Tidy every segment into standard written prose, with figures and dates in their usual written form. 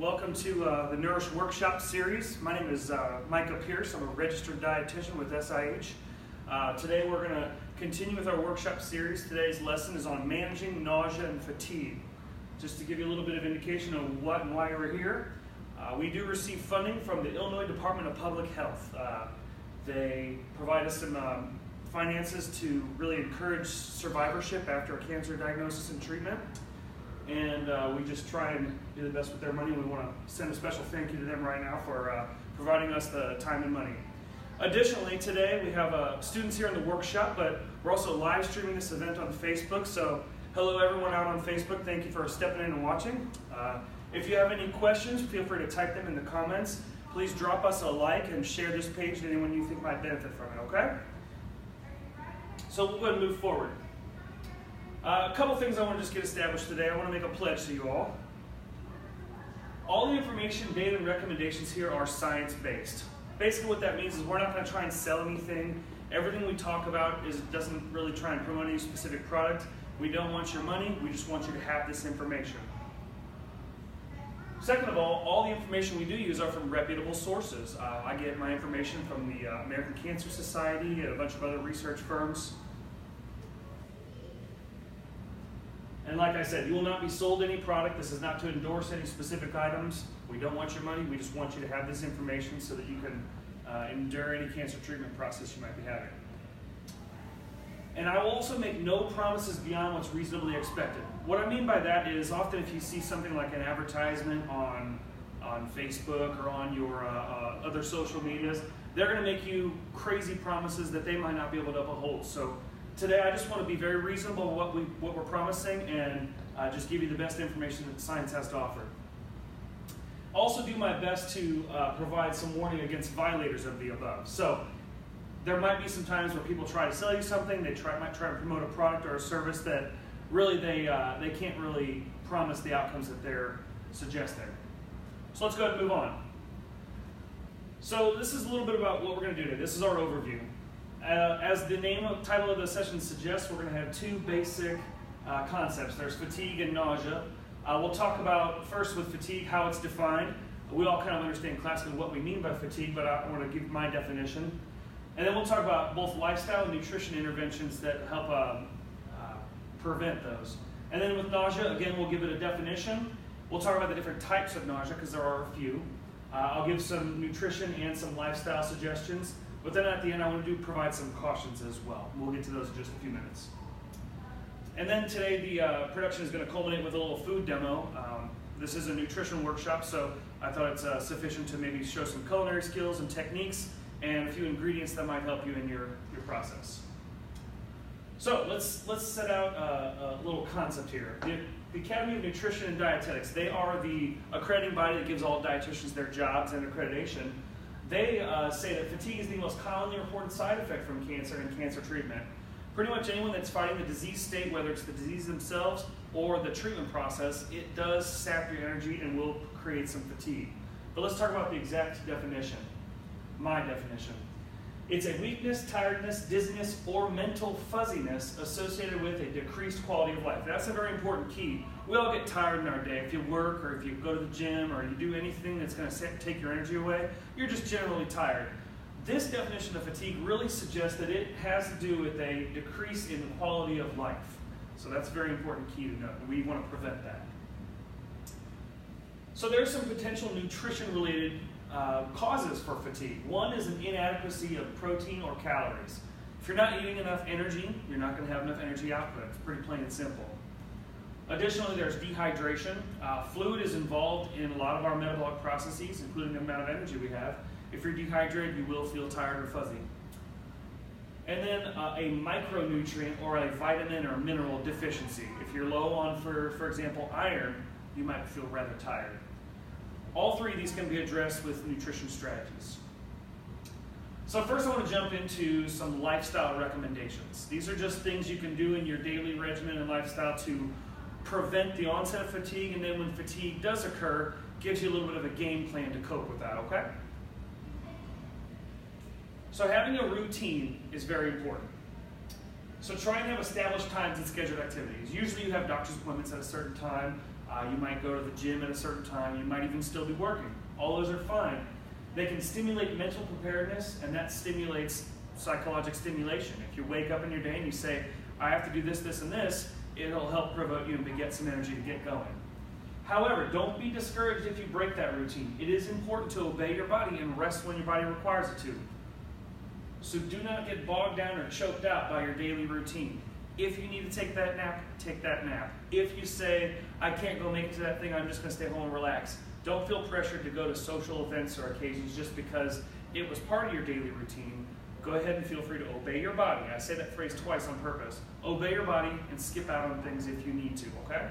Welcome to the Nourish workshop series. My name is Micah Pierce. I'm a registered dietitian with SIH. Today we're going to continue with our workshop series. Today's lesson is on managing nausea and fatigue. Just to give you a little bit of indication of what and why we're here, we do receive funding from the Illinois Department of Public Health. They provide us some finances to really encourage survivorship after a cancer diagnosis and treatment. And we just try and do the best with their money. We want to send a special thank you to them right now for providing us the time and money. Additionally, today we have students here in the workshop, but we're also live streaming this event on Facebook. So hello everyone out on Facebook. Thank you for stepping in and watching. If you have any questions, feel free to type them in the comments. Please drop us a like and share this page to anyone you think might benefit from it, okay? So we'll go ahead and move forward. A couple things I want to just get established today. I want to make a pledge to you all. All the information, data, and recommendations here are science-based. Basically what that means is we're not going to try and sell anything. Everything we talk about doesn't really try and promote any specific product. We don't want your money. We just want you to have this information. Second of all the information we do use are from reputable sources. I get my information from the American Cancer Society and a bunch of other research firms. And like I said, you will not be sold any product. This is not to endorse any specific items. We don't want your money. We just want you to have this information so that you can endure any cancer treatment process you might be having. And I will also make no promises beyond what's reasonably expected. What I mean by that is often if you see something like an advertisement on Facebook or on your other social medias, they're going to make you crazy promises that they might not be able to uphold. So today I just want to be very reasonable with what we're promising and just give you the best information that science has to offer. Also do my best to provide some warning against violators of the above. So there might be some times where people try to sell you something, they might try to promote a product or a service that really they can't really promise the outcomes that they're suggesting. So let's go ahead and move on. So this is a little bit about what we're going to do today. This is our overview. As the title of the session suggests, we're going to have two basic concepts. There's fatigue and nausea. We'll talk about, first with fatigue, how it's defined. We all kind of understand classically what we mean by fatigue, but I want to give my definition. And then we'll talk about both lifestyle and nutrition interventions that help prevent those. And then with nausea, again, we'll give it a definition. We'll talk about the different types of nausea, because there are a few. I'll give some nutrition and some lifestyle suggestions. But then at the end, I want to provide some cautions as well. We'll get to those in just a few minutes. And then today, the production is going to culminate with a little food demo. This is a nutrition workshop, so I thought it's sufficient to maybe show some culinary skills and techniques and a few ingredients that might help you in your process. So let's set out a little concept here. The Academy of Nutrition and Dietetics, they are the accrediting body that gives all dietitians their jobs and accreditation. They say that fatigue is the most commonly reported side effect from cancer and cancer treatment. Pretty much anyone that's fighting the disease state, whether it's the disease themselves or the treatment process, it does sap your energy and will create some fatigue. But let's talk about the exact definition, my definition. It's a weakness, tiredness, dizziness, or mental fuzziness associated with a decreased quality of life. That's a very important key. We all get tired in our day. If you work or if you go to the gym or you do anything that's going to take your energy away, you're just generally tired. This definition of fatigue really suggests that it has to do with a decrease in the quality of life. So that's a very important key to note. We want to prevent that. So there's some potential nutrition-related causes for fatigue. One is an inadequacy of protein or calories. If you're not eating enough energy, you're not going to have enough energy output. It's pretty plain and simple. Additionally, there's dehydration. Fluid is involved in a lot of our metabolic processes, including the amount of energy we have. If you're dehydrated, you will feel tired or fuzzy. And then a micronutrient or a vitamin or mineral deficiency. If you're low on, for example, iron, you might feel rather tired. All three of these can be addressed with nutrition strategies. So first I want to jump into some lifestyle recommendations. These are just things you can do in your daily regimen and lifestyle to prevent the onset of fatigue, and then when fatigue does occur, gives you a little bit of a game plan to cope with that, okay? So having a routine is very important. So try and have established times and scheduled activities. Usually you have doctor's appointments at a certain time. You might go to the gym at a certain time. You might even still be working. All those are fine. They can stimulate mental preparedness, and that stimulates psychological stimulation. If you wake up in your day and you say, I have to do this, this, and this, it'll help provoke you to get some energy to get going. However, don't be discouraged if you break that routine. It is important to obey your body and rest when your body requires it to. So do not get bogged down or choked out by your daily routine. If you need to take that nap, take that nap. If you say, I can't go make it to that thing, I'm just going to stay home and relax. Don't feel pressured to go to social events or occasions just because it was part of your daily routine. Go ahead and feel free to obey your body. I say that phrase twice on purpose. Obey your body and skip out on things if you need to, okay?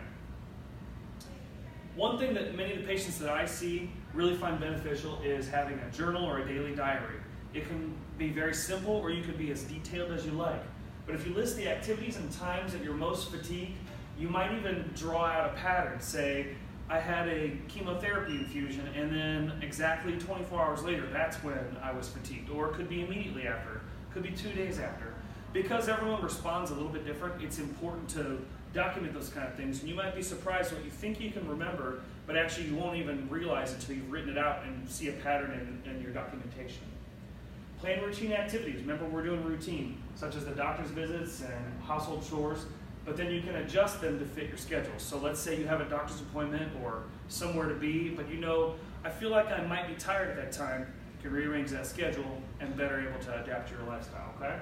One thing that many of the patients that I see really find beneficial is having a journal or a daily diary. It can be very simple, or you can be as detailed as you like. But if you list the activities and times that you're most fatigued, you might even draw out a pattern. Say, I had a chemotherapy infusion, and then exactly 24 hours later, that's when I was fatigued. Or it could be immediately after, it could be 2 days after. Because everyone responds a little bit different, it's important to document those kind of things. And you might be surprised what you think you can remember, but actually you won't even realize until you've written it out and see a pattern in your documentation. Plan routine activities. Remember, we're doing routine, such as the doctor's visits and household chores, but then you can adjust them to fit your schedule. So let's say you have a doctor's appointment or somewhere to be, but you know, I feel like I might be tired at that time. You can rearrange that schedule and better able to adapt to your lifestyle, okay?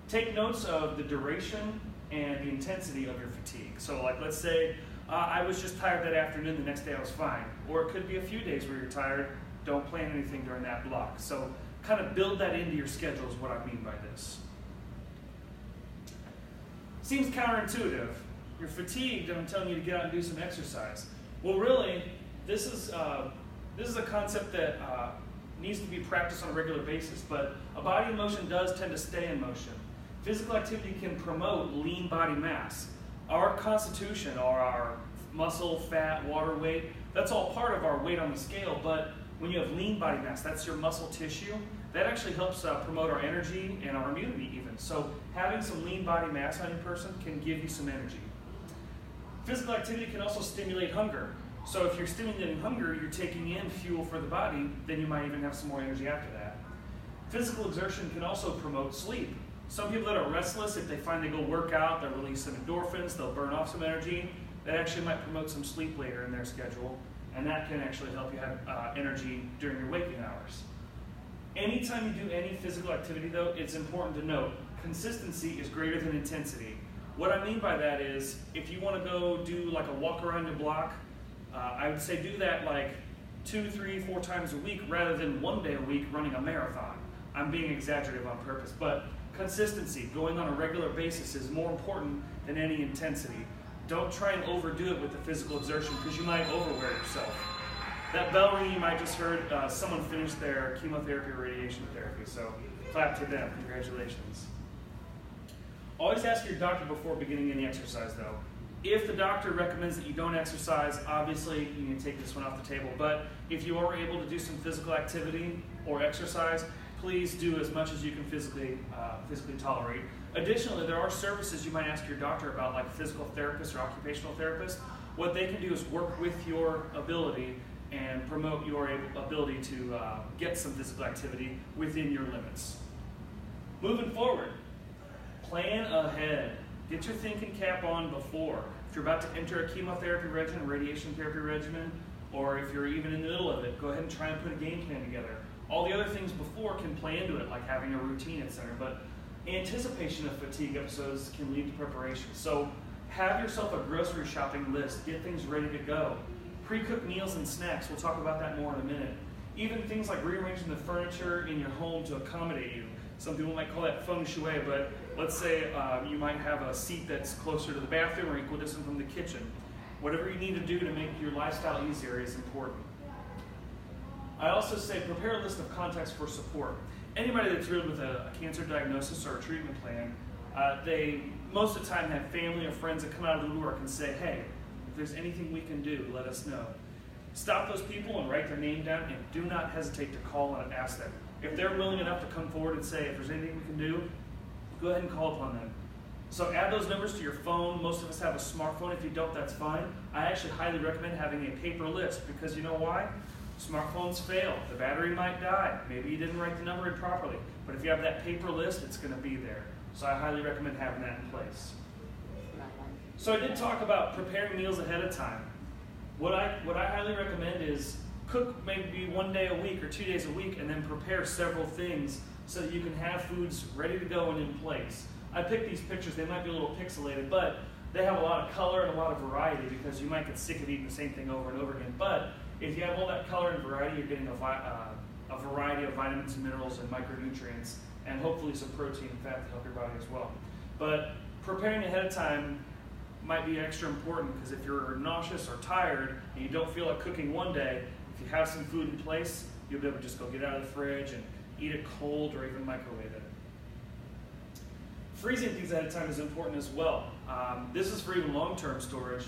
Take notes of the duration and the intensity of your fatigue. So like, let's say I was just tired that afternoon, the next day I was fine. Or it could be a few days where you're tired. Don't plan anything during that block. So kind of build that into your schedule is what I mean by this. Seems counterintuitive. You're fatigued and I'm telling you to get out and do some exercise. Well, really, this is a concept that needs to be practiced on a regular basis, but a body in motion does tend to stay in motion. Physical activity can promote lean body mass. Our constitution, or our muscle, fat, water weight, that's all part of our weight on the scale, but when you have lean body mass, that's your muscle tissue, that actually helps promote our energy and our immunity even. So having some lean body mass on your person can give you some energy. Physical activity can also stimulate hunger. So if you're stimulating hunger, you're taking in fuel for the body, then you might even have some more energy after that. Physical exertion can also promote sleep. Some people that are restless, if they find they go work out, they'll release some endorphins, they'll burn off some energy. That actually might promote some sleep later in their schedule, and that can actually help you have energy during your waking hours. Anytime you do any physical activity though, it's important to note, consistency is greater than intensity. What I mean by that is, if you want to go do like a walk around your block, I would say do that like 2, 3, 4 times a week rather than 1 day a week running a marathon. I'm being exaggerative on purpose, but consistency, going on a regular basis, is more important than any intensity. Don't try and overdo it with the physical exertion because you might overwear yourself. That bell ring you might just heard, someone finished their chemotherapy or radiation therapy, so clap to them, congratulations. Always ask your doctor before beginning any exercise though. If the doctor recommends that you don't exercise, obviously you can take this one off the table, but if you are able to do some physical activity or exercise, please do as much as you can physically tolerate. Additionally, there are services you might ask your doctor about, like physical therapists or occupational therapists. What they can do is work with your ability and promote your ability to get some physical activity within your limits. Moving forward, plan ahead. Get your thinking cap on before. If you're about to enter a chemotherapy regimen, radiation therapy regimen, or if you're even in the middle of it, go ahead and try and put a game plan together. All the other things before can play into it, like having a routine, etc. But anticipation of fatigue episodes can lead to preparation. So have yourself a grocery shopping list. Get things ready to go. Pre-cooked meals and snacks, we'll talk about that more in a minute. Even things like rearranging the furniture in your home to accommodate you. Some people might call that feng shui, but let's say you might have a seat that's closer to the bathroom or equidistant from the kitchen. Whatever you need to do to make your lifestyle easier is important. I also say prepare a list of contacts for support. Anybody that's dealing with a cancer diagnosis or a treatment plan, they most of the time have family or friends that come out of the woodwork and say, hey, if there's anything we can do, let us know. Stop those people and write their name down, and do not hesitate to call and ask them. If they're willing enough to come forward and say, if there's anything we can do, go ahead and call upon them. So add those numbers to your phone. Most of us have a smartphone. If you don't, that's fine. I actually highly recommend having a paper list because you know why? Smartphones fail. The battery might die. Maybe you didn't write the number in properly. But if you have that paper list, it's going to be there. So I highly recommend having that in place. So I did talk about preparing meals ahead of time. What I highly recommend is cook maybe 1 day a week or 2 days a week and then prepare several things so that you can have foods ready to go and in place. I picked these pictures. They might be a little pixelated, but they have a lot of color and a lot of variety because you might get sick of eating the same thing over and over again. But if you have all that color and variety, you're getting a variety of vitamins and minerals and micronutrients and hopefully some protein and fat to help your body as well. But preparing ahead of time might be extra important because if you're nauseous or tired and you don't feel like cooking one day, if you have some food in place, you'll be able to just go get it out of the fridge and eat it cold or even microwave it. Freezing things ahead of time is important as well. This is for even long-term storage.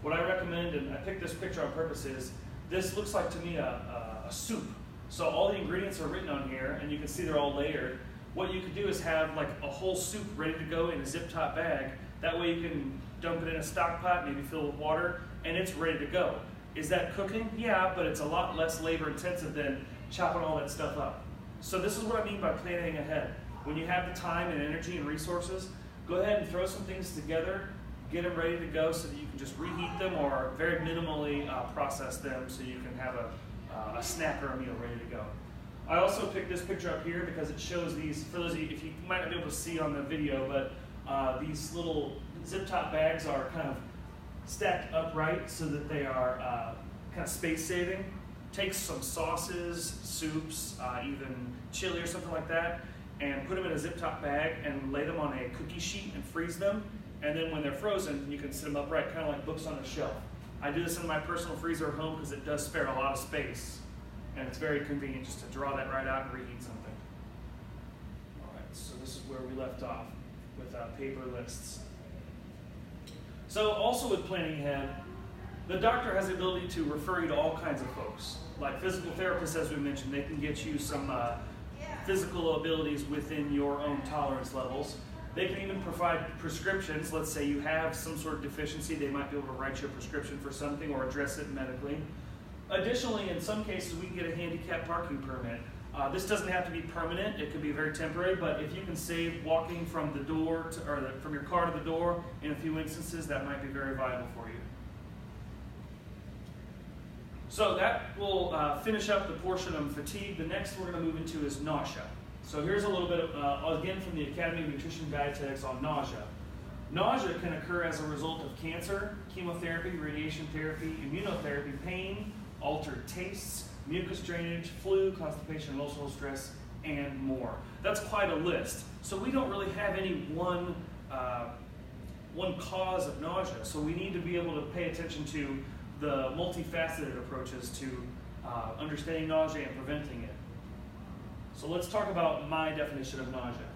What I recommend, and I picked this picture on purpose, is this looks like to me a soup. So all the ingredients are written on here and you can see they're all layered. What you could do is have like a whole soup ready to go in a zip top bag. That way you can dump it in a stock pot, maybe fill it with water, and it's ready to go. Is that cooking? Yeah, but it's a lot less labor intensive than chopping all that stuff up. So this is what I mean by planning ahead. When you have the time and energy and resources, go ahead and throw some things together, get them ready to go so that you can just reheat them or very minimally process them so you can have a snack or a meal ready to go. I also picked this picture up here because it shows these, for those of you, if you might not be able to see on the video, but these little zip top bags are kind of stacked upright so that they are kind of space saving. Take some sauces, soups, even chili or something like that, and put them in a zip top bag and lay them on a cookie sheet and freeze them. And then when they're frozen, you can sit them upright, kind of like books on a shelf. I do this in my personal freezer at home because it does spare a lot of space. And it's very convenient just to draw that right out and reheat something. All right, so this is where we left off with paper lists. So also with planning ahead, the doctor has the ability to refer you to all kinds of folks. Like physical therapists, as we mentioned, they can get you some physical abilities within your own tolerance levels. They can even provide prescriptions. Let's say you have some sort of deficiency, they might be able to write you a prescription for something or address it medically. Additionally, in some cases, we can get a handicap parking permit. This doesn't have to be permanent, it could be very temporary, but if you can save walking from the door to, or from your car to the door in a few instances, that might be very viable for you. So that will finish up the portion of fatigue. The next we're going to move into is nausea. So here's a little bit of, again, from the Academy of Nutrition and Dietetics on nausea. Nausea can occur as a result of cancer, chemotherapy, radiation therapy, immunotherapy, pain, altered tastes, mucus drainage, flu, constipation, emotional stress, and more. That's quite a list. So we don't really have any one cause of nausea. So we need to be able to pay attention to the multifaceted approaches to understanding nausea and preventing it. So let's talk about my definition of nausea.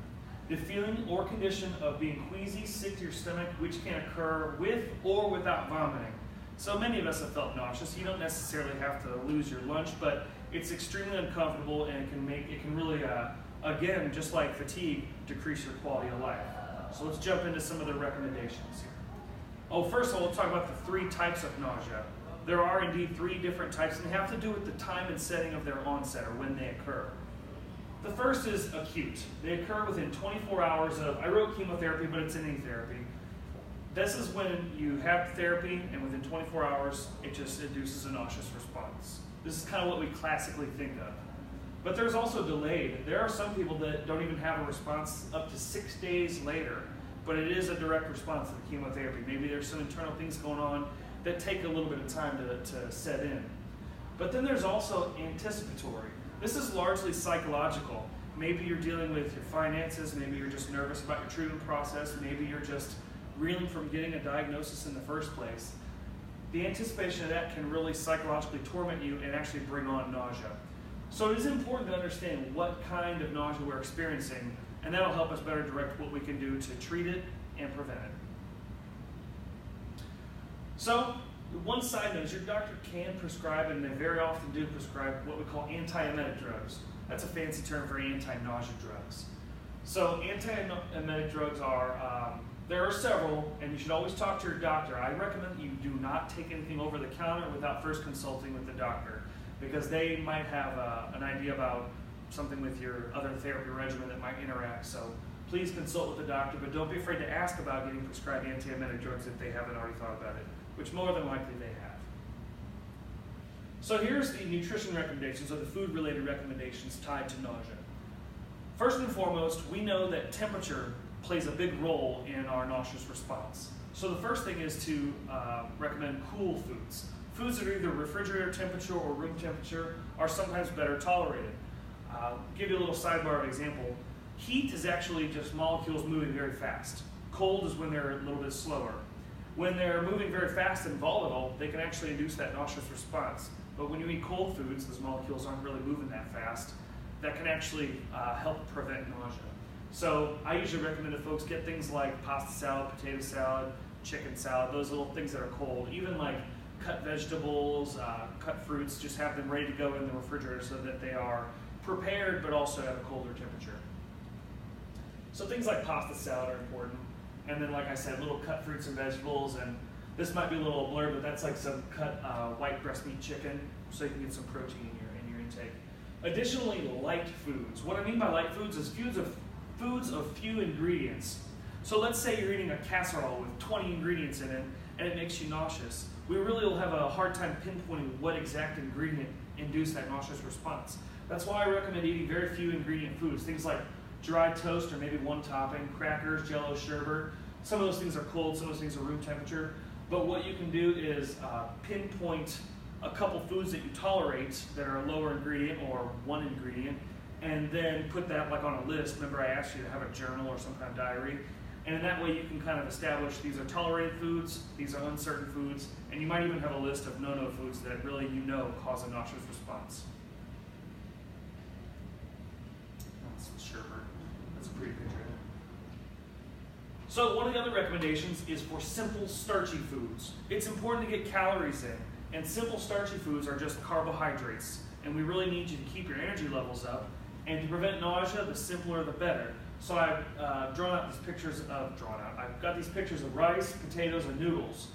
The feeling or condition of being queasy, sick to your stomach, which can occur with or without vomiting. So many of us have felt nauseous. You don't necessarily have to lose your lunch, but it's extremely uncomfortable and it can really, again, just like fatigue, decrease your quality of life. So let's jump into some of the recommendations here. Oh, first of all, we'll talk about the 3 types of nausea. There are indeed 3 different types, and they have to do with the time and setting of their onset or when they occur. The first is acute. They occur within 24 hours of, I wrote chemotherapy, but it's any therapy. This is when you have therapy and within 24 hours, it just induces a nauseous response. This is kind of what we classically think of. But there's also delayed. There are some people that don't even have a response up to 6 days later, but it is a direct response to the chemotherapy. Maybe there's some internal things going on that take a little bit of time to set in. But then there's also anticipatory. This is largely psychological. Maybe you're dealing with your finances, maybe you're just nervous about your treatment process, maybe you're just reeling from getting a diagnosis in the first place. The anticipation of that can really psychologically torment you and actually bring on nausea. So it is important to understand what kind of nausea we're experiencing, and that'll help us better direct what we can do to treat it and prevent it. So, one side note is your doctor can prescribe, and they very often do prescribe, what we call antiemetic drugs. That's a fancy term for anti-nausea drugs. So anti-emetic drugs are There are several, and you should always talk to your doctor. I recommend you do not take anything over the counter without first consulting with the doctor, because they might have an idea about something with your other therapy regimen that might interact. So please consult with the doctor, but don't be afraid to ask about getting prescribed antiemetic drugs if they haven't already thought about it, which more than likely they have. So here's the nutrition recommendations, or the food-related recommendations tied to nausea. First and foremost, we know that temperature plays a big role in our nauseous response. So the first thing is to recommend cool foods. Foods that are either refrigerator temperature or room temperature are sometimes better tolerated. I'll give you a little sidebar of example. Heat is actually just molecules moving very fast. Cold is when they're a little bit slower. When they're moving very fast and volatile, they can actually induce that nauseous response. But when you eat cold foods, those molecules aren't really moving that fast. That can actually help prevent nausea. So I usually recommend that folks get things like pasta salad, potato salad, chicken salad, those little things that are cold. Even like cut vegetables, cut fruits, just have them ready to go in the refrigerator so that they are prepared but also at a colder temperature. So things like pasta salad are important. And then, like I said, little cut fruits and vegetables, and this might be a little blurred, but that's like some cut white breast meat chicken, so you can get some protein in your intake. Additionally, light foods. What I mean by light foods is foods of few ingredients. So let's say you're eating a casserole with 20 ingredients in it, and it makes you nauseous. We really will have a hard time pinpointing what exact ingredient induced that nauseous response. That's why I recommend eating very few ingredient foods, things like dry toast or maybe one topping, crackers, Jell-O, sherbet. Some of those things are cold, some of those things are room temperature. But what you can do is pinpoint a couple foods that you tolerate that are a lower ingredient or one ingredient, and then put that like on a list. Remember, I asked you to have a journal or some kind of diary. And in that way you can kind of establish these are tolerated foods, these are uncertain foods, and you might even have a list of no-no foods that really you know cause a nauseous response. That's sherbet. That's a pretty picture. So one of the other recommendations is for simple starchy foods. It's important to get calories in, and simple starchy foods are just carbohydrates, and we really need you to keep your energy levels up, and to prevent nausea, the simpler the better. So I've I've got these pictures of rice, potatoes, and noodles.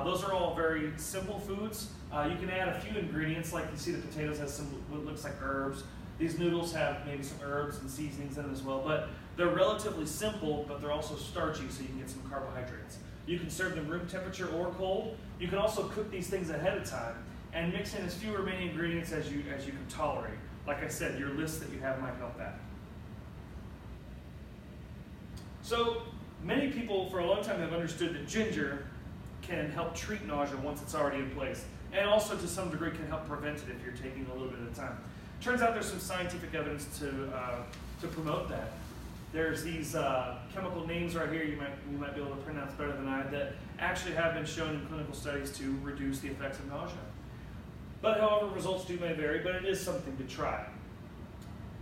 Those are all very simple foods. You can add a few ingredients, like you see the potatoes has some what looks like herbs. These noodles have maybe some herbs and seasonings in them as well, but they're relatively simple, but they're also starchy, so you can get some carbohydrates. You can serve them room temperature or cold. You can also cook these things ahead of time and mix in as few remaining ingredients as you can tolerate. Like I said, your list that you have might help that. So many people for a long time have understood that ginger can help treat nausea once it's already in place, and also to some degree can help prevent it if you're taking a little bit of time. Turns out there's some scientific evidence to promote that. There's these chemical names right here you might be able to pronounce better than I that actually have been shown in clinical studies to reduce the effects of nausea. But however, results may vary, but it is something to try.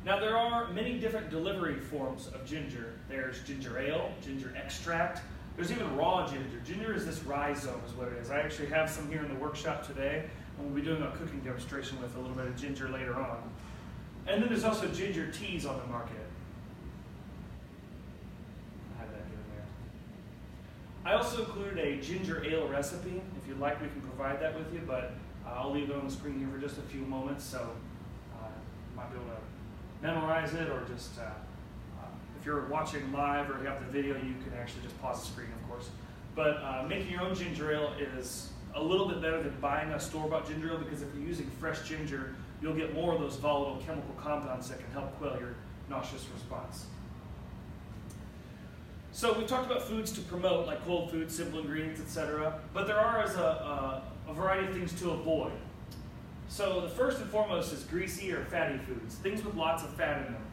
Now there are many different delivery forms of ginger. There's ginger ale, ginger extract. There's even raw ginger. Ginger is this rhizome is what it is. I actually have some here in the workshop today, and we'll be doing a cooking demonstration with a little bit of ginger later on. And then there's also ginger teas on the market. I have that given there. I also included a ginger ale recipe. If you'd like, we can provide that with you, but I'll leave it on the screen here for just a few moments, so you might be able to memorize it, or just if you're watching live or you have the video, you can actually just pause the screen, of course. But making your own ginger ale is a little bit better than buying a store-bought ginger ale, because if you're using fresh ginger, you'll get more of those volatile chemical compounds that can help quell your nauseous response. So we've talked about foods to promote, like cold foods, simple ingredients, etc. But there are a variety of things to avoid. So the first and foremost is greasy or fatty foods, things with lots of fat in them.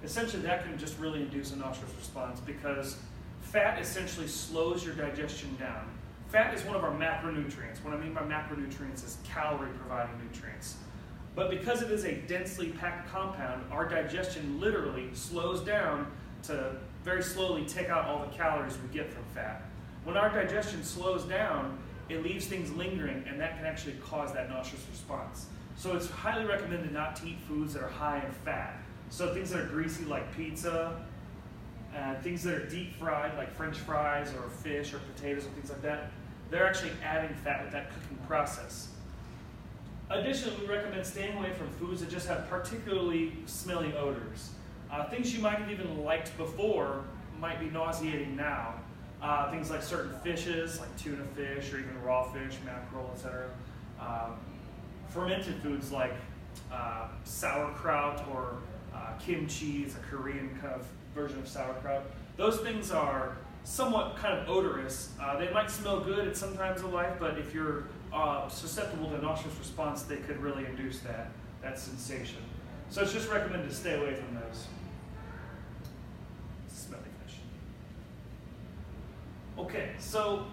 Essentially, that can just really induce a nauseous response, because fat essentially slows your digestion down. Fat is one of our macronutrients. What I mean by macronutrients is calorie-providing nutrients. But because it is a densely packed compound, our digestion literally slows down to very slowly take out all the calories we get from fat. When our digestion slows down, it leaves things lingering, and that can actually cause that nauseous response. So it's highly recommended not to eat foods that are high in fat. So things that are greasy like pizza, things that are deep fried, like French fries or fish or potatoes and things like that, they're actually adding fat with that cooking process. Additionally, we recommend staying away from foods that just have particularly smelly odors. Things you might have even liked before might be nauseating now. Things like certain fishes, like tuna fish or even raw fish, mackerel, etc. Fermented foods like sauerkraut or kimchi, it's a Korean kind of version of sauerkraut. Those things are somewhat kind of odorous. They might smell good at some times of life, but if you're susceptible to a nauseous response, they could really induce that sensation. So it's just recommended to stay away from those. Smelly fish. Okay, so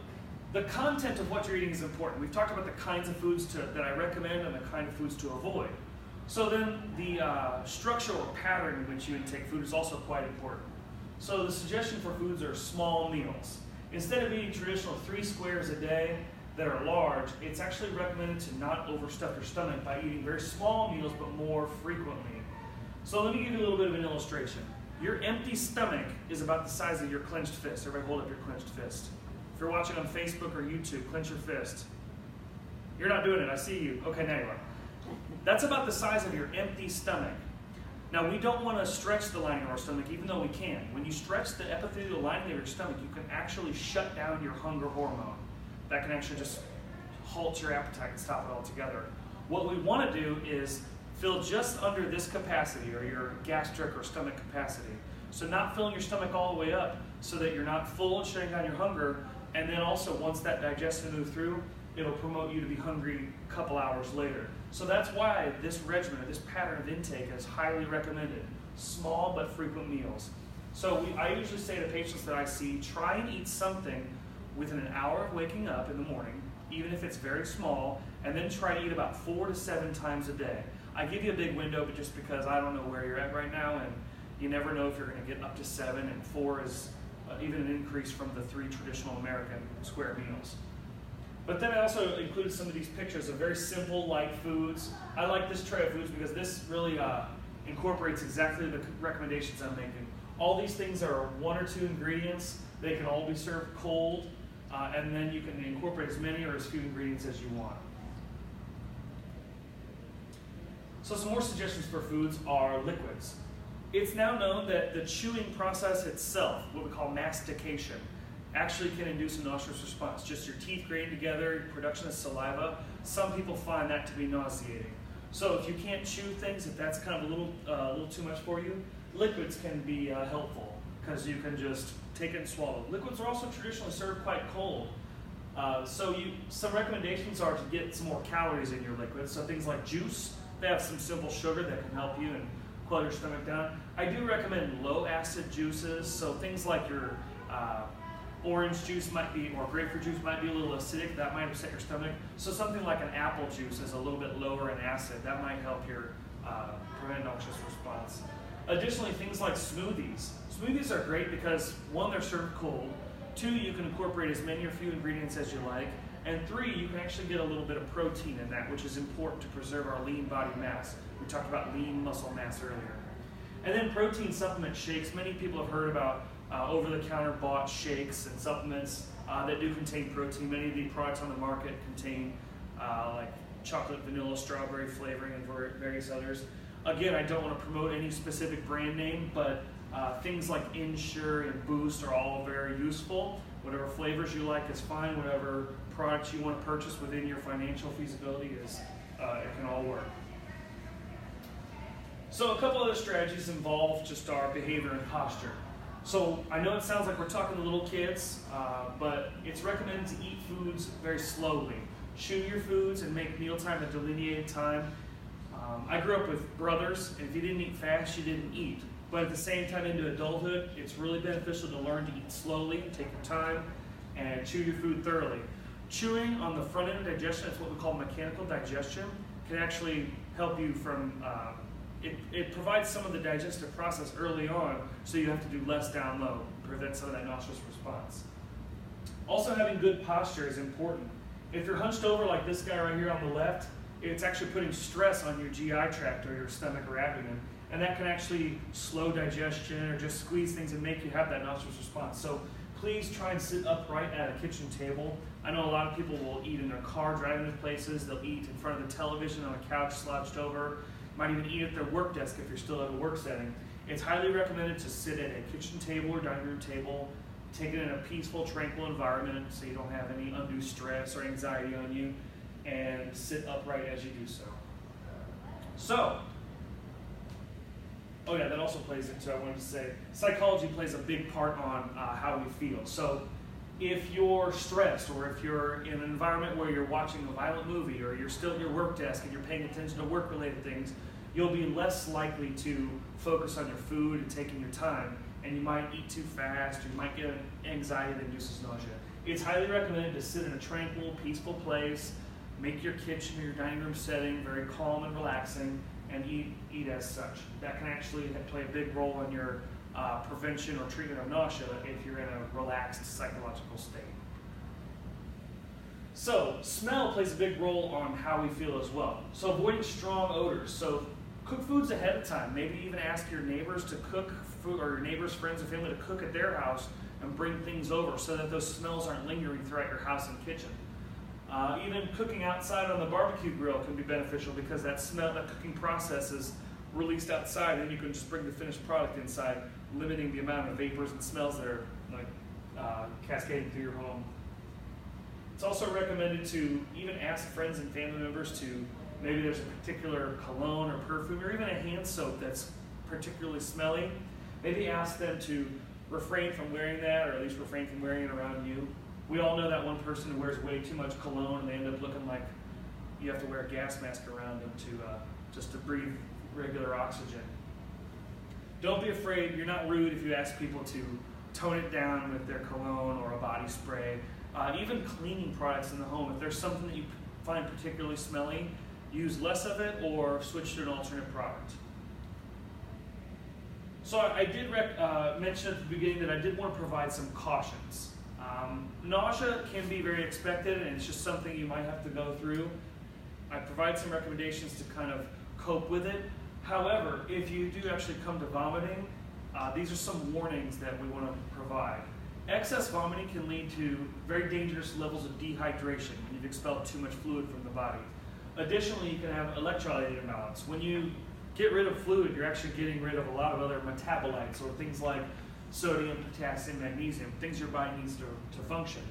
the content of what you're eating is important. We've talked about the kinds of foods that I recommend and the kind of foods to avoid. So then the structure or pattern in which you intake food is also quite important. So the suggestion for foods are small meals. Instead of eating traditional 3 squares a day that are large, it's actually recommended to not overstuff your stomach by eating very small meals but more frequently. So let me give you a little bit of an illustration. Your empty stomach is about the size of your clenched fist. Everybody hold up your clenched fist. If you're watching on Facebook or YouTube, clench your fist. You're not doing it, I see you. Okay, now you are. That's about the size of your empty stomach. Now, we don't want to stretch the lining of our stomach, even though we can. When you stretch the epithelial lining of your stomach, you can actually shut down your hunger hormone. That can actually just halt your appetite and stop it altogether. What we want to do is fill just under this capacity, or your gastric or stomach capacity. So not filling your stomach all the way up so that you're not full and shutting down your hunger, and then also once that digestion moves through, it'll promote you to be hungry a couple hours later. So that's why this regimen, or this pattern of intake is highly recommended. Small but frequent meals. So I usually say to patients that I see, try and eat something within an hour of waking up in the morning, even if it's very small, and then try to eat about 4 to 7 times a day. I give you a big window, but just because I don't know where you're at right now, and you never know if you're going to get up to 7, and 4 is even an increase from the 3 traditional American square meals. But then I also included some of these pictures of very simple, light foods. I like this tray of foods because this really incorporates exactly the recommendations I'm making. All these things are 1 or 2 ingredients. They can all be served cold, and then you can incorporate as many or as few ingredients as you want. So some more suggestions for foods are liquids. It's now known that the chewing process itself, what we call mastication, actually can induce a nauseous response. Just your teeth grating together, production of saliva. Some people find that to be nauseating. So if you can't chew things, if that's kind of a little too much for you, liquids can be helpful because you can just take it and swallow. Liquids are also traditionally served quite cold. Some recommendations are to get some more calories in your liquids. So things like juice, they have some simple sugar that can help you and quell your stomach down. I do recommend low acid juices. So things like your orange juice might be, or grapefruit juice might be a little acidic. That might upset your stomach. So something like an apple juice is a little bit lower in acid. That might help your prevent nauseous response. Additionally, things like smoothies. Smoothies are great because 1, they're served cold. 2, you can incorporate as many or few ingredients as you like. And 3, you can actually get a little bit of protein in that, which is important to preserve our lean body mass. We talked about lean muscle mass earlier. And then protein supplement shakes. Many people have heard about over-the-counter bought shakes and supplements that do contain protein. Many of the products on the market contain like chocolate, vanilla, strawberry flavoring, and various others. Again, I don't want to promote any specific brand name, but things like Ensure and Boost are all very useful. Whatever flavors you like is fine. Whatever products you want to purchase within your financial feasibility is, it can all work. So a couple other strategies involve just our behavior and posture. So I know it sounds like we're talking to little kids, but it's recommended to eat foods very slowly. Chew your foods and make mealtime a delineated time. I grew up with brothers, and if you didn't eat fast, you didn't eat. But at the same time, into adulthood, it's really beneficial to learn to eat slowly, take your time, and chew your food thoroughly. Chewing on the front end of digestion, it's what we call mechanical digestion, can actually help you from, it provides some of the digestive process early on, so you have to do less down low, prevent some of that nauseous response. Also, having good posture is important. If you're hunched over like this guy right here on the left, it's actually putting stress on your GI tract or your stomach or abdomen, and that can actually slow digestion or just squeeze things and make you have that nauseous response. So please try and sit upright at a kitchen table. I know a lot of people will eat in their car driving to places. They'll eat in front of the television on a couch slouched over. Might even eat at their work desk if you're still at a work setting. It's highly recommended to sit at a kitchen table or dining room table. Take it in a peaceful, tranquil environment so you don't have any undue stress or anxiety on you, and sit upright as you do so. So, oh yeah, that also plays into, I wanted to say, psychology plays a big part on how we feel. So if you're stressed, or if you're in an environment where you're watching a violent movie, or you're still at your work desk and you're paying attention to work-related things, you'll be less likely to focus on your food and taking your time, and you might eat too fast, or you might get anxiety that induces nausea. It's highly recommended to sit in a tranquil, peaceful place, make your kitchen or your dining room setting very calm and relaxing, and eat as such. That can actually play a big role in your prevention or treatment of nausea if you're in a relaxed psychological state. So, smell plays a big role on how we feel as well. So avoiding strong odors. So cook foods ahead of time. Maybe even ask your neighbors to cook food, or your neighbors, friends, and family to cook at their house and bring things over so that those smells aren't lingering throughout your house and kitchen. Even cooking outside on the barbecue grill can be beneficial because that smell, that cooking process is released outside, and you can just bring the finished product inside, limiting the amount of vapors and smells that are cascading through your home. It's also recommended to even ask friends and family members to, maybe there's a particular cologne or perfume or even a hand soap that's particularly smelly. Maybe ask them to refrain from wearing that, or at least refrain from wearing it around you. We all know that one person who wears way too much cologne and they end up looking like you have to wear a gas mask around them just to breathe regular oxygen. Don't be afraid. You're not rude if you ask people to tone it down with their cologne or a body spray. Even cleaning products in the home. If there's something that you find particularly smelly, use less of it or switch to an alternate product. So I did mention at the beginning that I did want to provide some cautions. Nausea can be very expected, and it's just something you might have to go through. I provide some recommendations to kind of cope with it. However, if you do actually come to vomiting, these are some warnings that we want to provide. Excess vomiting can lead to very dangerous levels of dehydration when you've expelled too much fluid from the body. Additionally, you can have electrolyte imbalance. When you get rid of fluid, you're actually getting rid of a lot of other metabolites, or things like sodium, potassium, magnesium, things your body needs to function.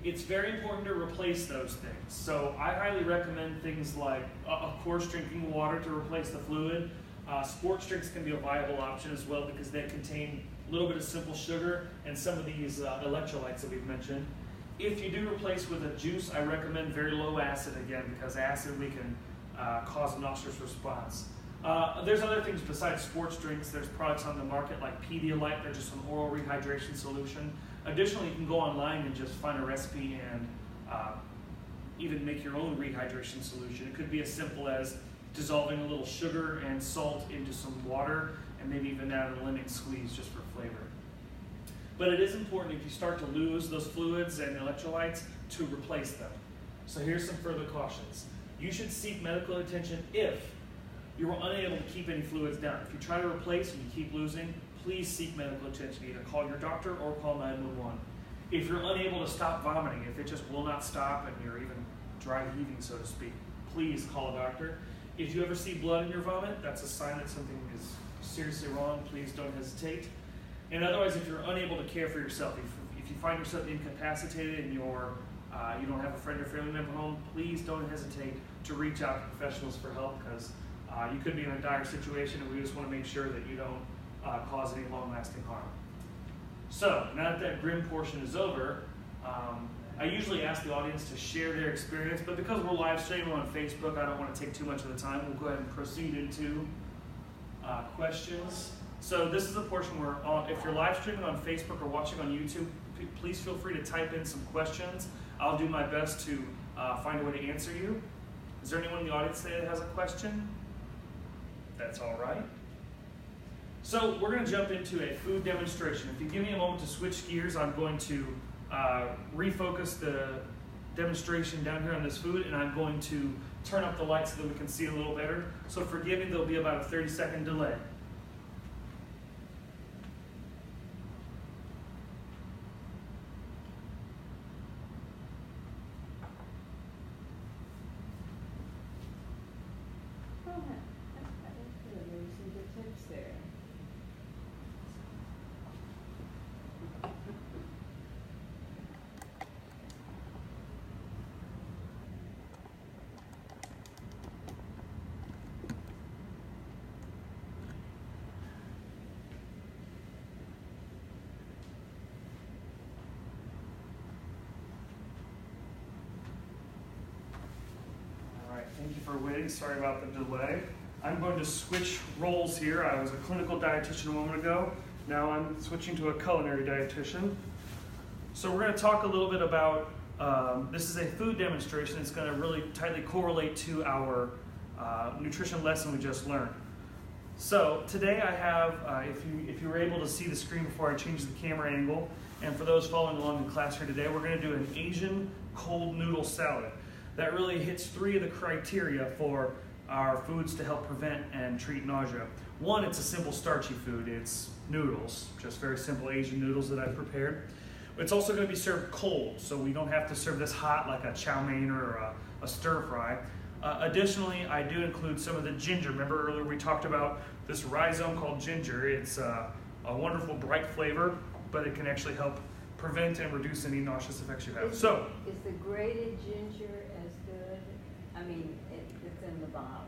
It's very important to replace those things. So I highly recommend things like, of course, drinking water to replace the fluid. Sports drinks can be a viable option as well because they contain a little bit of simple sugar and some of these electrolytes that we've mentioned. If you do replace with a juice, I recommend very low acid again, because acid we can cause a nauseous response. There's other things besides sports drinks. There's products on the market like Pedialyte. They're just an oral rehydration solution. Additionally, you can go online and just find a recipe and even make your own rehydration solution. It could be as simple as dissolving a little sugar and salt into some water, and maybe even add a lemon squeeze just for flavor. But it is important, if you start to lose those fluids and electrolytes, to replace them. So here's some further cautions. You should seek medical attention if you are unable to keep any fluids down. If you try to replace and you keep losing, please seek medical attention. Either call your doctor or call 911. If you're unable to stop vomiting, if it just will not stop and you're even dry heaving, so to speak, please call a doctor. If you ever see blood in your vomit, that's a sign that something is seriously wrong. Please don't hesitate. And otherwise, if you're unable to care for yourself, if you find yourself incapacitated and you don't have a friend or family member home, please don't hesitate to reach out to professionals for help, because you could be in a dire situation, and we just want to make sure that you don't cause any long-lasting harm. So, now that that grim portion is over, I usually ask the audience to share their experience, but because we're live streaming on Facebook, I don't want to take too much of the time. We'll go ahead and proceed into questions. So this is the portion where, if you're live streaming on Facebook or watching on YouTube, please feel free to type in some questions. I'll do my best to find a way to answer you. Is there anyone in the audience today that has a question? That's all right. So we're going to jump into a food demonstration. If you give me a moment to switch gears, I'm going to refocus the demonstration down here on this food, and I'm going to turn up the light so that we can see a little better. So forgive me, there'll be about a 30-second delay. Thank you for waiting. Sorry about the delay. I'm going to switch roles here. I was a clinical dietitian a moment ago. Now I'm switching to a culinary dietitian. So we're going to talk a little bit about, this is a food demonstration. It's going to really tightly correlate to our nutrition lesson we just learned. So today I have, if you were able to see the screen before I changed the camera angle, and for those following along in class here today, we're going to do an Asian cold noodle salad. That really hits 3 of the criteria for our foods to help prevent and treat nausea. One, it's a simple starchy food. It's noodles, just very simple Asian noodles that I've prepared. It's also going to be served cold, so we don't have to serve this hot like a chow mein or a stir fry. Additionally, I do include some of the ginger. Remember earlier we talked about this rhizome called ginger. It's a wonderful bright flavor, but it can actually help prevent and reduce any nauseous effects you have. Is the grated ginger as good? I mean, it's in the bottle.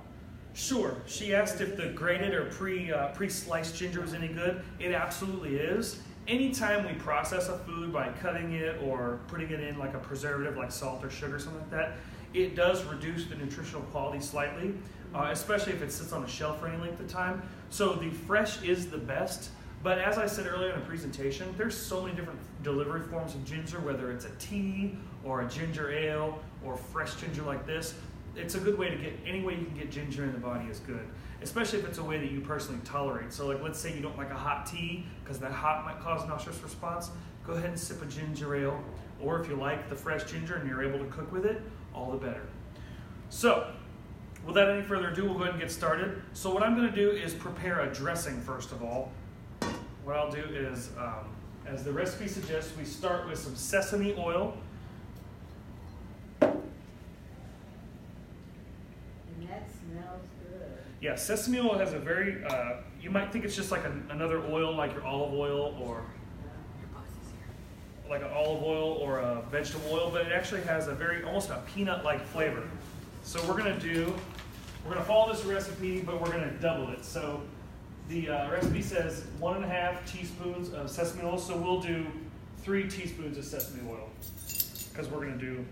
Sure. She asked if the grated or pre-sliced ginger was any good. It absolutely is. Anytime we process a food by cutting it or putting it in like a preservative like salt or sugar, something like that, it does reduce the nutritional quality slightly, especially if it sits on a shelf for any length of time. So the fresh is the best. But as I said earlier in the presentation, there's so many different delivery forms of ginger, whether it's a tea or a ginger ale or fresh ginger like this. It's a good way to get, any way you can get ginger in the body is good, especially if it's a way that you personally tolerate. So like, let's say you don't like a hot tea because that hot might cause a nauseous response. Go ahead and sip a ginger ale, or if you like the fresh ginger and you're able to cook with it, all the better. So without any further ado, we'll go ahead and get started. So what I'm going to do is prepare a dressing first of all. What I'll do is, as the recipe suggests, we start with some sesame oil. And that smells good. Yeah, sesame oil has a very, you might think it's just like another oil, like your olive oil or like an olive oil or a vegetable oil, but it actually has a very, almost a peanut-like flavor. So we're going to follow this recipe, but we're going to double it. So the recipe says 1.5 teaspoons of sesame oil, so we'll do 3 teaspoons of sesame oil because we're going to do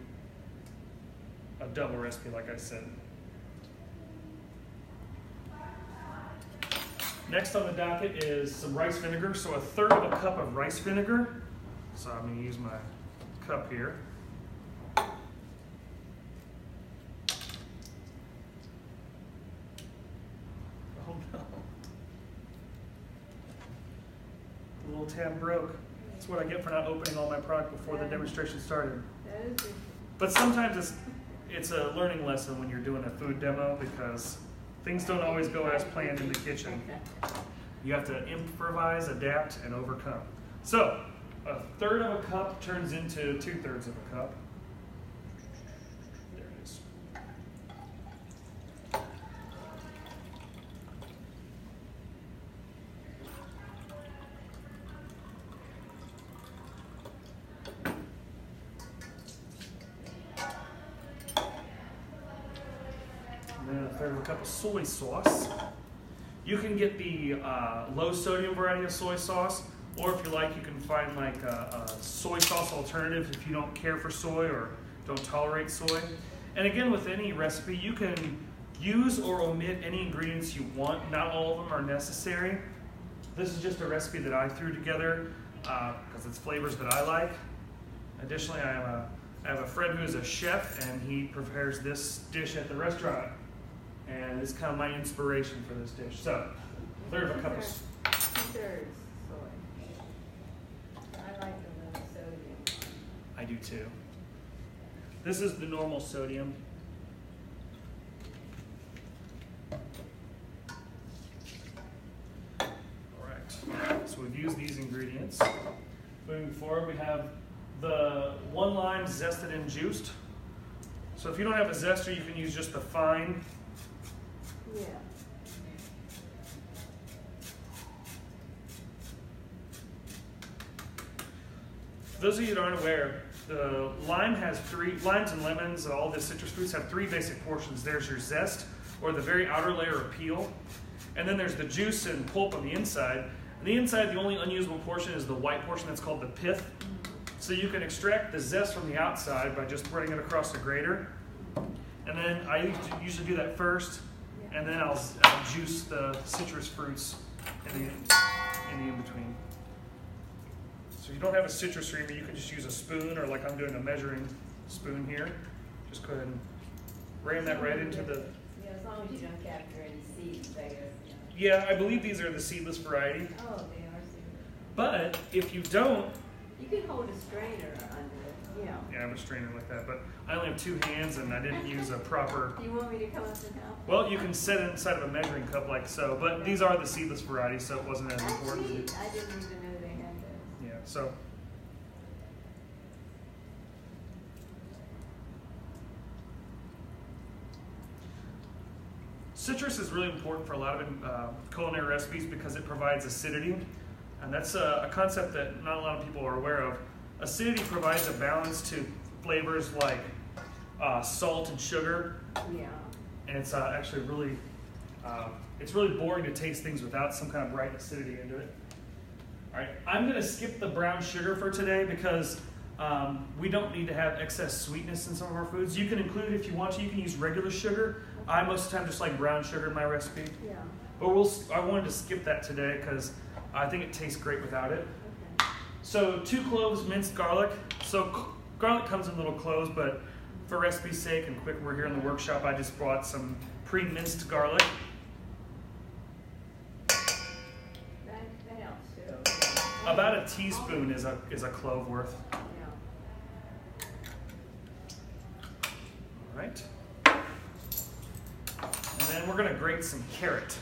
a double recipe like I said. Next on the docket is some rice vinegar, so 1/3 of a cup of rice vinegar. So I'm going to use my cup here. The little tab broke. That's what I get for not opening all my product before the demonstration started. But sometimes it's a learning lesson when you're doing a food demo because things don't always go as planned in the kitchen. You have to improvise, adapt, and overcome. So 1/3 of a cup turns into 2/3 of a cup. There it is. And then 1/3 of a cup of soy sauce. You can get the low sodium variety of soy sauce, or if you like, you can find like a soy sauce alternative if you don't care for soy or don't tolerate soy. And again, with any recipe, you can use or omit any ingredients you want. Not all of them are necessary. This is just a recipe that I threw together because it's flavors that I like. Additionally, I have a friend who is a chef, and he prepares this dish at the restaurant. And it's kind of my inspiration for this dish. So, 1/3 of a cup of 2/3 soy. I like the low sodium. I do too. This is the normal sodium. ingredients. Moving forward, we have the 1 lime zested and juiced. So if you don't have a zester, you can use just the fine. Yeah. For those of you that aren't aware, the lime has limes and lemons, and all the citrus fruits have 3 basic portions. There's your zest, or the very outer layer of peel. And then there's the juice and pulp on the inside. On the inside, the only unusable portion is the white portion that's called the pith. So you can extract the zest from the outside by just running it across the grater. And then I usually do that first, and then I'll juice the citrus fruits in the in-between. So if you don't have a citrus reamer, you can just use a spoon, or like I'm doing a measuring spoon here. Just go ahead and ram that right into the... Yeah, as long as you don't capture any seeds, I guess. Yeah, I believe these are the seedless variety. Oh, they are seedless. But if you don't... You can hold a strainer under it, Yeah, I have a strainer like that, but I only have 2 hands and I didn't use a proper... Do you want me to come up and help? Well, you can set it inside of a measuring cup like so, but these are the seedless variety, so it wasn't as important. Neat. I didn't even know they had those. Yeah, so... Citrus is really important for a lot of culinary recipes because it provides acidity, and that's a concept that not a lot of people are aware of. Acidity provides a balance to flavors like salt and sugar, Yeah. and it's actually really, it's really boring to taste things without some kind of bright acidity into it. All right, I'm gonna skip the brown sugar for today because we don't need to have excess sweetness in some of our foods. You can include it if you want to. You can use regular sugar. I most of the time just like brown sugar in my recipe. Yeah. But I wanted to skip that today because I think it tastes great without it. Okay. So 2 cloves minced garlic. So garlic comes in little cloves, but for recipe's sake and quick, we're here in the workshop, I just brought some pre-minced garlic. That helps too. About a teaspoon is a clove worth. Yeah. All right. And then we're gonna grate some carrot.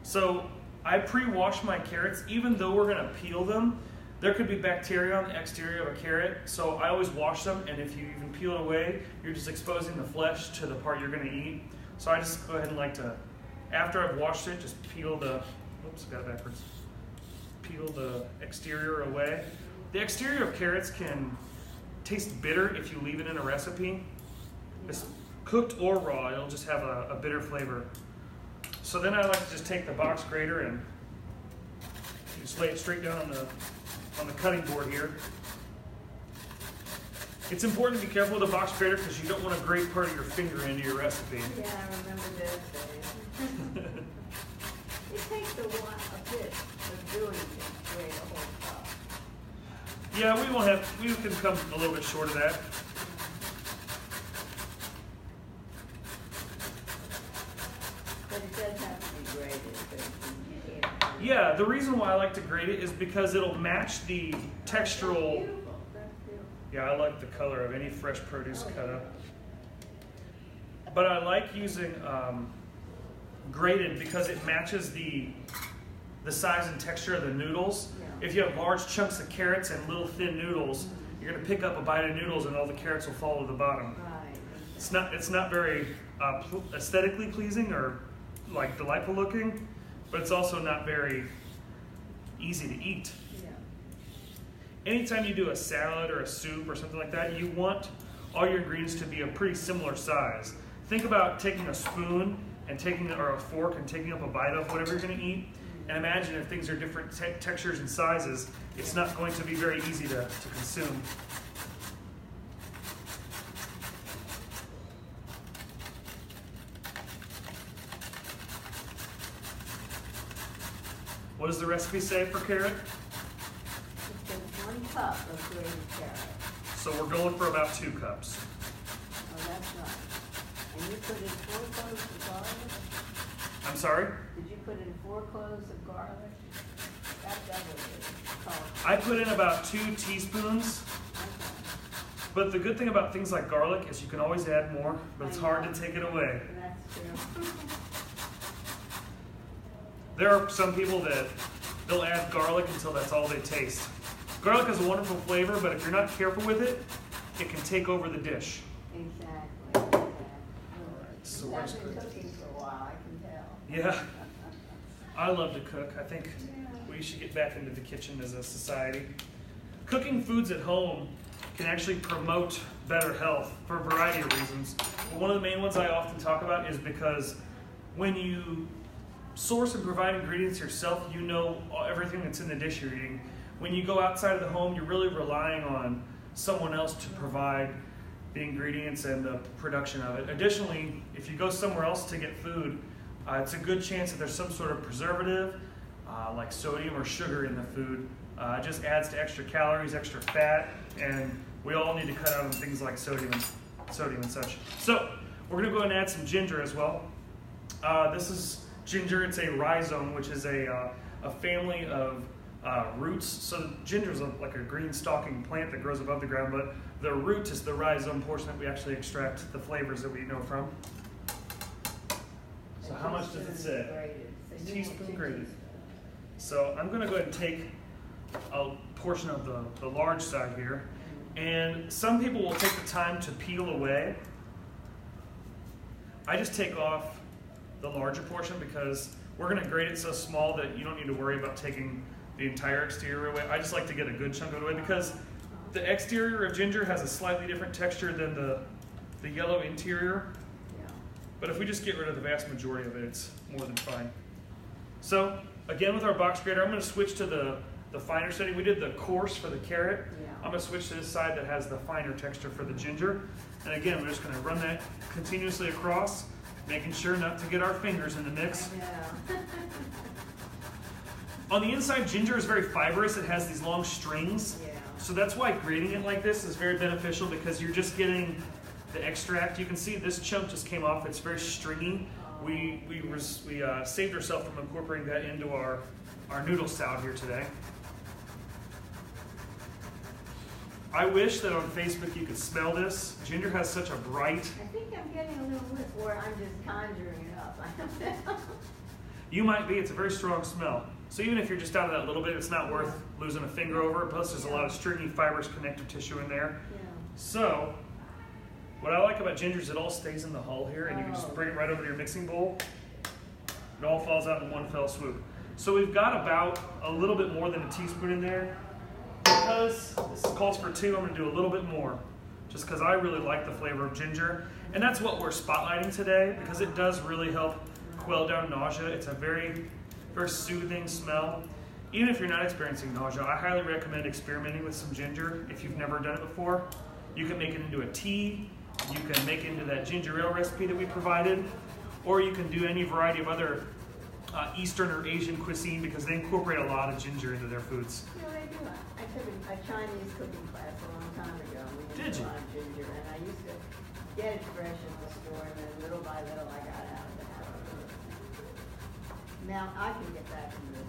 So I pre-wash my carrots. Even though we're gonna peel them, there could be bacteria on the exterior of a carrot. So I always wash them, and if you even peel it away, you're just exposing the flesh to the part you're gonna eat. So I just go ahead and like to, after I've washed it, just peel the, oops, got it backwards. Peel the exterior away. The exterior of carrots can taste bitter if you leave it in a recipe. It's cooked or raw, it'll just have a bitter flavor. So then I like to just take the box grater and just lay it straight down on the cutting board here. It's important to be careful with the box grater because you don't want to grate part of your finger into your recipe. Yeah, I remember those days. It takes a bit of doing to grate a whole cup. Yeah, we can come a little bit short of that. But it does have to be grated, but you can't. Yeah, the reason why I like to grate it is because it'll match the textural. Beautiful. That's beautiful. Yeah, I like the color of any fresh produce cut up. But I like using grated because it matches the size and texture of the noodles. Yeah. If you have large chunks of carrots and little thin noodles, you're going to pick up a bite of noodles and all the carrots will fall to the bottom. Right. It's not very aesthetically pleasing or like delightful looking, but it's also not very easy to eat. Yeah. Anytime you do a salad or a soup or something like that, you want all your ingredients to be a pretty similar size. Think about taking a spoon and or a fork and taking up a bite of whatever you're going to eat. And imagine if things are different textures and sizes, it's not going to be very easy to consume. What does the recipe say for carrot? It says 1 cup of grated carrot. So we're going for about 2 cups. Oh, that's right. And you put in 4 cloves of garlic? I'm sorry? Did you put in 4 cloves of garlic? That doubled it. I put in about 2 teaspoons. Okay. But the good thing about things like garlic is you can always add more, but it's hard to take it away. That's true. There are some people that they'll add garlic until that's all they taste. Garlic has a wonderful flavor, but if you're not careful with it, it can take over the dish. Exactly. All right, so You've where's been cooking? cooking for a while, I can tell. Yeah, I love to cook. I think we should get back into the kitchen as a society. Cooking foods at home can actually promote better health for a variety of reasons. But one of the main ones I often talk about is because when you source and provide ingredients yourself, you know everything that's in the dish you're eating. When you go outside of the home, you're really relying on someone else to provide the ingredients and the production of it. Additionally, if you go somewhere else to get food, it's a good chance that there's some sort of preservative, like sodium or sugar in the food. It just adds to extra calories, extra fat, and we all need to cut out on things like sodium and such. So we're going to go ahead and add some ginger as well. This is ginger. It's a rhizome, which is a family of roots. So ginger is like a green stalking plant that grows above the ground, but the root is the rhizome portion that we actually extract the flavors that we know from. So how much does it say? A teaspoon grated. So I'm going to go ahead and take a portion of the large side here. And some people will take the time to peel away. I just take off the larger portion because we're going to grate it so small that you don't need to worry about taking the entire exterior away. I just like to get a good chunk of it away because the exterior of ginger has a slightly different texture than the yellow interior. But if we just get rid of the vast majority of it, it's more than fine. So again, with our box grater, I'm going to switch to the finer setting. We did the coarse for the carrot. I'm going to switch to this side that has the finer texture for the ginger. And again, we're just going to run that continuously across, making sure not to get our fingers in the mix. On the inside, ginger is very fibrous. It has these long strings. So that's why grating it like this is very beneficial because you're just getting the extract. You can see this chunk just came off. It's very stringy. We saved ourselves from incorporating that into our noodle salad here today. I wish that on Facebook you could smell this. Ginger has such a bright... I think I'm getting a little whiff, or I'm just conjuring it up. I don't know. You might be. It's a very strong smell. So even if you're just out of that little bit, it's not worth losing a finger over it. Plus there's a lot of stringy, fibrous connective tissue in there. So what I like about ginger is it all stays in the hull here, and you can just bring it right over to your mixing bowl. It all falls out in one fell swoop. So we've got about a little bit more than a teaspoon in there. Because this calls for 2, I'm going to do a little bit more. Just because I really like the flavor of ginger. And that's what we're spotlighting today, because it does really help quell down nausea. It's a very, very soothing smell. Even if you're not experiencing nausea, I highly recommend experimenting with some ginger if you've never done it before. You can make it into a tea. You can make it into that ginger ale recipe that we provided. Or you can do any variety of other Eastern or Asian cuisine because they incorporate a lot of ginger into their foods. You know, they do. I took a Chinese cooking class a long time ago. We Did used you? a lot of ginger, and I used to get it fresh in the store, and then little by little I got out of the habit of it. Now I can get back into it.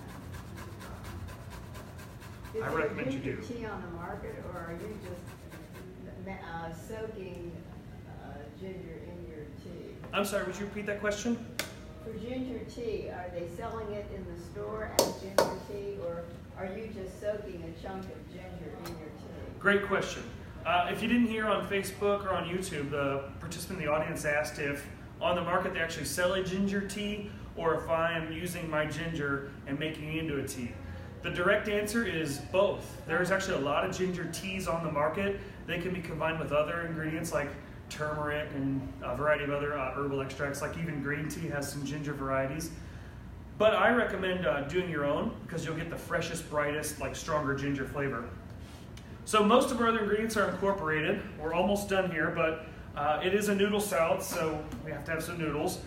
Is I there recommend you ginger do. tea on the market, or are you just soaking ginger in your tea? I'm sorry, would you repeat that question? For ginger tea, are they selling it in the store as ginger tea, or are you just soaking a chunk of ginger in your tea? Great question. If you didn't hear on Facebook or on YouTube, the participant in the audience asked if on the market they actually sell a ginger tea or if I am using my ginger and making it into a tea. The direct answer is both. There's actually a lot of ginger teas on the market. They can be combined with other ingredients like turmeric and a variety of other herbal extracts, like even green tea has some ginger varieties. But I recommend doing your own because you'll get the freshest, brightest, like stronger ginger flavor. So most of our other ingredients are incorporated. We're almost done here, but it is a noodle salad, so we have to have some noodles.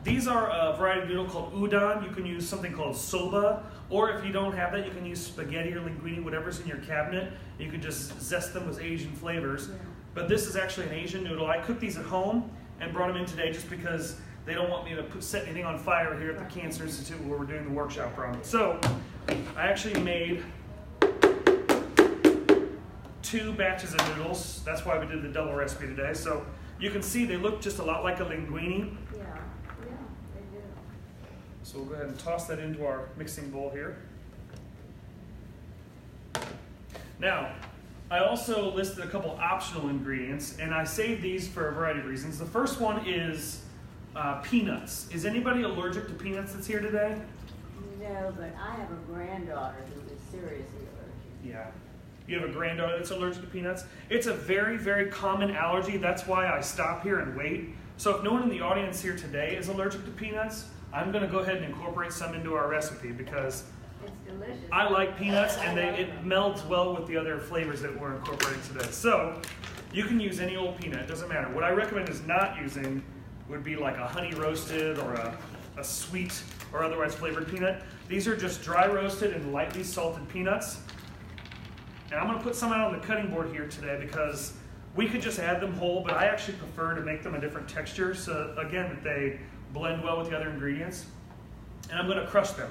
These are a variety of noodle called udon. You can use something called soba, or if you don't have that, you can use spaghetti or linguine, whatever's in your cabinet. You can just zest them with Asian flavors. But this is actually an Asian noodle. I cooked these at home and brought them in today just because they don't want me to set anything on fire here at the Cancer Institute where we're doing the workshop from. So I actually made 2 batches of noodles. That's why we did the double recipe today. So you can see they look just a lot like a linguine. Yeah, they do. So we'll go ahead and toss that into our mixing bowl here. Now, I also listed a couple optional ingredients, and I saved these for a variety of reasons. The first one is peanuts. Is anybody allergic to peanuts that's here today? No, but I have a granddaughter who is seriously allergic. Yeah. You have a granddaughter that's allergic to peanuts? It's a very, very common allergy. That's why I stop here and wait. So if no one in the audience here today is allergic to peanuts, I'm going to go ahead and incorporate some into our recipe because it's delicious. I like peanuts, and it melds well with the other flavors that we're incorporating today. So you can use any old peanut. It doesn't matter. What I recommend is not using would be like a honey roasted or a sweet or otherwise flavored peanut. These are just dry roasted and lightly salted peanuts. And I'm going to put some out on the cutting board here today because we could just add them whole, but I actually prefer to make them a different texture so, again, that they blend well with the other ingredients. And I'm going to crush them.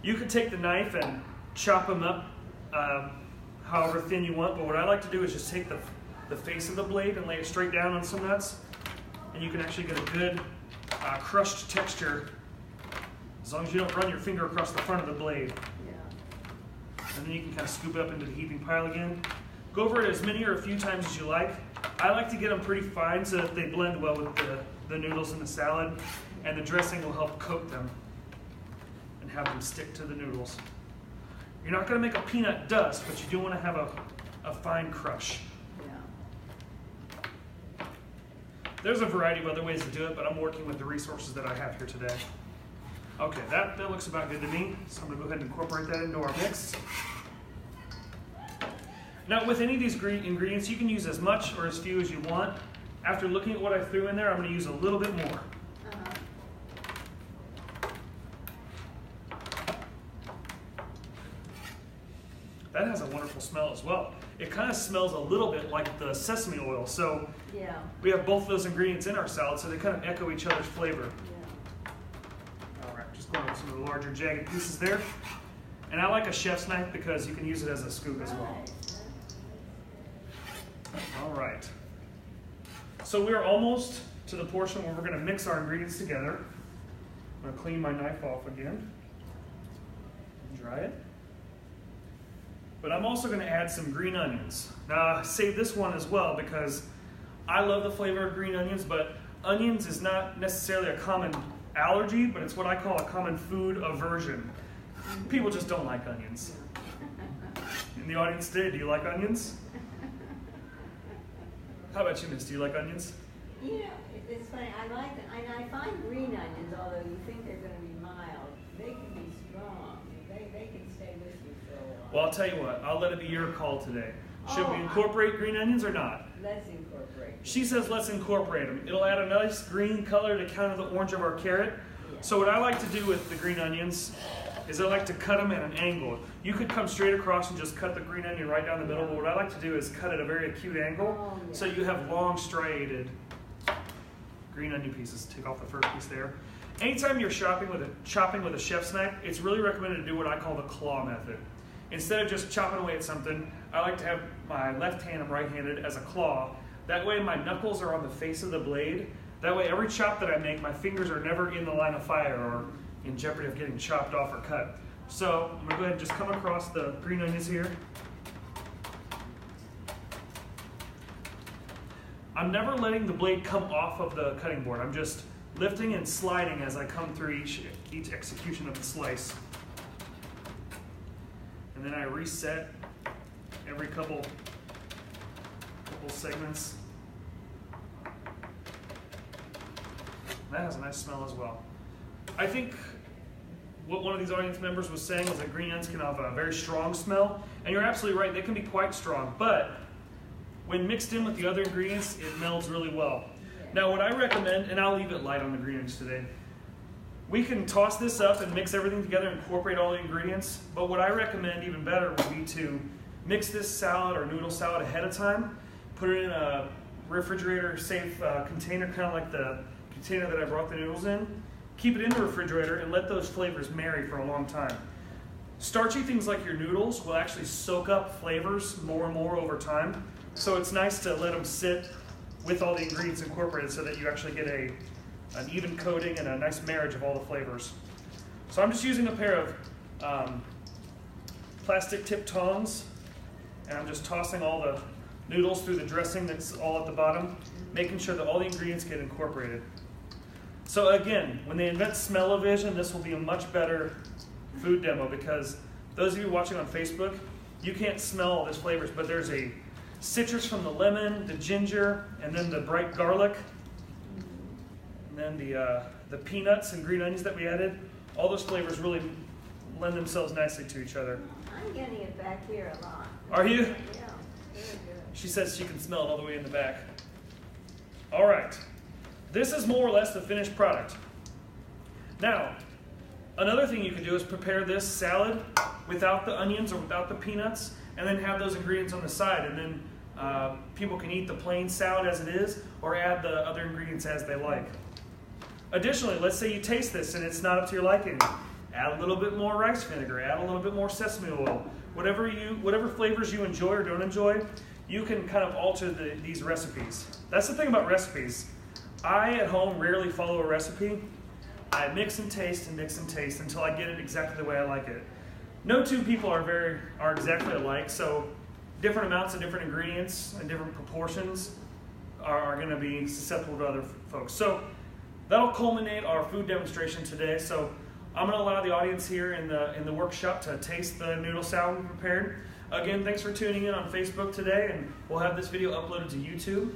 You could take the knife and chop them up however thin you want, but what I like to do is just take the face of the blade and lay it straight down on some nuts, and you can actually get a good crushed texture as long as you don't run your finger across the front of the blade. Yeah. And then you can kind of scoop it up into the heaping pile again. Go over it as many or a few times as you like. I like to get them pretty fine so that they blend well with the noodles in the salad, and the dressing will help coat them and have them stick to the noodles. You're not going to make a peanut dust, but you do want to have a fine crush. Yeah. There's a variety of other ways to do it, but I'm working with the resources that I have here today. Okay, that looks about good to me, so I'm going to go ahead and incorporate that into our mix. Now, with any of these ingredients, you can use as much or as few as you want. After looking at what I threw in there, I'm going to use a little bit more. That has a wonderful smell as well. It kind of smells a little bit like the sesame oil. So yeah, we have both of those ingredients in our salad, so they kind of echo each other's flavor. Yeah. All right, just going with some of the larger jagged pieces there. And I like a chef's knife because you can use it as a scoop as well. All right. So we are almost to the portion where we're going to mix our ingredients together. I'm going to clean my knife off again and dry it. But I'm also going to add some green onions. Now, I save this one as well because I love the flavor of green onions, but onions is not necessarily a common allergy, but it's what I call a common food aversion. People just don't like onions. In the audience today, do you like onions? How about you, Miss? Do you like onions? You know, it's funny. I like them. I find green onions, although you think they're going to be mild, they can be strong. They can stay with you for a while. Well, I'll tell you what. I'll let it be your call today. Should we incorporate green onions or not? Let's incorporate them. She says let's incorporate them. It'll add a nice green color to counter the orange of our carrot. Yeah. So what I like to do with the green onions is I like to cut them at an angle. You could come straight across and just cut the green onion right down the middle, but what I like to do is cut at a very acute angle, so you have long striated green onion pieces. Take off the first piece there. Anytime you're chopping with a chef's knife, it's really recommended to do what I call the claw method. Instead of just chopping away at something, I like to have my left hand, I'm right-handed, as a claw. That way my knuckles are on the face of the blade. That way every chop that I make, my fingers are never in the line of fire or in jeopardy of getting chopped off or cut. So I'm going to go ahead and just come across the green onions here. I'm never letting the blade come off of the cutting board. I'm just lifting and sliding as I come through each execution of the slice. And then I reset every couple segments. That has a nice smell as well. I think what one of these audience members was saying was that green onions can have a very strong smell, and you're absolutely right, they can be quite strong, but when mixed in with the other ingredients, it melds really well. Now what I recommend, and I'll leave it light on the green onions today, we can toss this up and mix everything together and incorporate all the ingredients, but what I recommend even better would be to mix this salad or noodle salad ahead of time, put it in a refrigerator safe container, kind of like the container that I brought the noodles in. Keep it in the refrigerator and let those flavors marry for a long time. Starchy things like your noodles will actually soak up flavors more and more over time. So it's nice to let them sit with all the ingredients incorporated so that you actually get an even coating and a nice marriage of all the flavors. So I'm just using a pair of plastic tip tongs and I'm just tossing all the noodles through the dressing that's all at the bottom, making sure that all the ingredients get incorporated. So again, when they invent smell-o-vision, this will be a much better food demo, because those of you watching on Facebook, you can't smell all these flavors, but there's a citrus from the lemon, the ginger, and then the bright garlic, and then the peanuts and green onions that we added. All those flavors really lend themselves nicely to each other. I'm getting it back here a lot. Are you? Yeah, very good. She says she can smell it all the way in the back. All right. This is more or less the finished product. Now, another thing you can do is prepare this salad without the onions or without the peanuts, and then have those ingredients on the side, and then people can eat the plain salad as it is, or add the other ingredients as they like. Additionally, let's say you taste this and it's not up to your liking. Add a little bit more rice vinegar, add a little bit more sesame oil. Whatever flavors you enjoy or don't enjoy, you can kind of alter these recipes. That's the thing about recipes. I, at home, rarely follow a recipe. I mix and taste until I get it exactly the way I like it. No two people are exactly alike, so different amounts of different ingredients and different proportions are going to be susceptible to other folks. So that'll culminate our food demonstration today. So I'm going to allow the audience here in the workshop to taste the noodle salad we prepared. Again, thanks for tuning in on Facebook today, and we'll have this video uploaded to YouTube.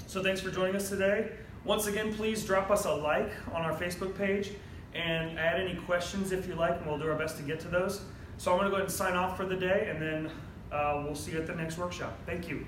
So thanks for joining us today. Once again, please drop us a like on our Facebook page and add any questions if you like, and we'll do our best to get to those. So I'm going to go ahead and sign off for the day, and then we'll see you at the next workshop. Thank you.